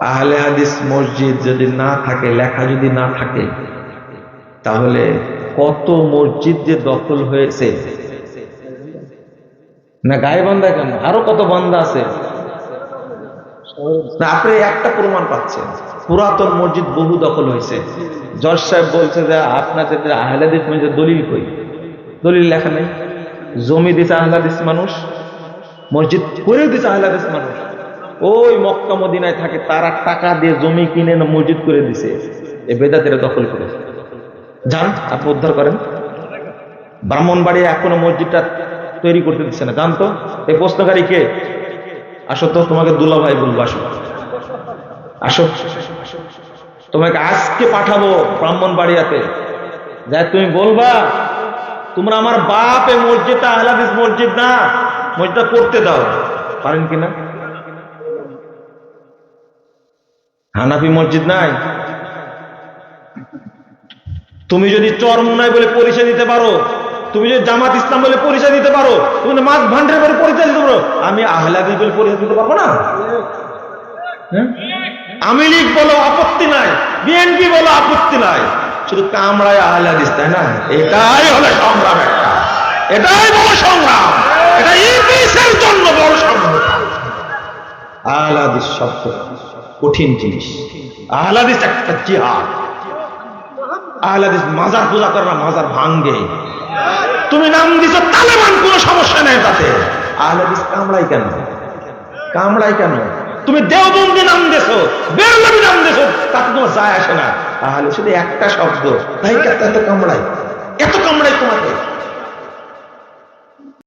আহলে হাদিস মসজিদ যদি না থাকে, লেখা যদি না থাকে, তাহলে কত মসজিদ যে দখল হয়েছে। না গায়েবান্ধা কেন, আরো কত বান্দা আছে না। আপনি একটা প্রমাণ পাচ্ছেন, পুরাতন মসজিদ বহু দখল হয়েছে। জজ সাহেব বলছে যে আপনাদের আহলে হাদিস মসজিদের দলিল কই? দলিল লেখা নেই। জমি দিছে আহলে হাদিস মানুষ, মসজিদ করে দিছে আহলে হাদিস মানুষ। ওই মক্কা মদিনায় থাকে, তারা টাকা দিয়ে জমি কিনে না মসজিদ করে দিছে। এই বেদাতেরা দখল করে। যান আপনি উদ্ধার করেন। ব্রাহ্মণবাড়ি এখনো মসজিদটা তৈরি করতে দিচ্ছে না, জানতো। এই প্রশ্নকারী কে? আসো তো, তোমাকে দুলা ভাই বলবো, আসো আসো, তোমাকে আজকে পাঠাবো ব্রাহ্মণবাড়িয়াতে, যাই তুমি বলবা তোমরা আমার বাপ এই মসজিদটা আহলে হাদিস মসজিদ না, মসজিদটা করতে দাও। পারেন কিনা? হানাফি মসজিদ নাই। তুমি যদি চরমুনাই বলে পরিচয় দিতে পারো, তুমি যদি জামাত ইসলাম বলে পরিচয় দিতে পারো, তুমি মাছ ভান্ডার বলে পরিচয় দিতে পারো, আমি আহলে হাদিস বলে পরিচয় দিতে পারবো না? আমি লীগ বলো আপত্তি নাই, বিএনপি বলো আপত্তি নাই, শুধু কামড়ায় আহলে হাদিস, তাই না? এটাই হলো সংগ্রাম, এটাই বড় সংগ্রাম, এটা ইংলিশের জন্য বড় সংগ্রাম। আহলে হাদিস শব্দ কঠিন জিনিস। আহলে হাদিস একটা জিহাদ। আহলে হাদিস মাজার পূজা করে না, মাজার ভাঙ্গে। তুমি নাম দিছো তালেবান, কোনো সমস্যা নেই তাতে। আহলে হাদিস কামড়াই কেন? কামড়াই কেন? তুমি দেওবন্দি নাম দিছো, বেরলভী নাম দিছো, তাতে তোমার যায় আসে না। আহলে শুধু একটা শব্দ, ভাই এত কামড়াই, এত কামড়াই তোমাকে।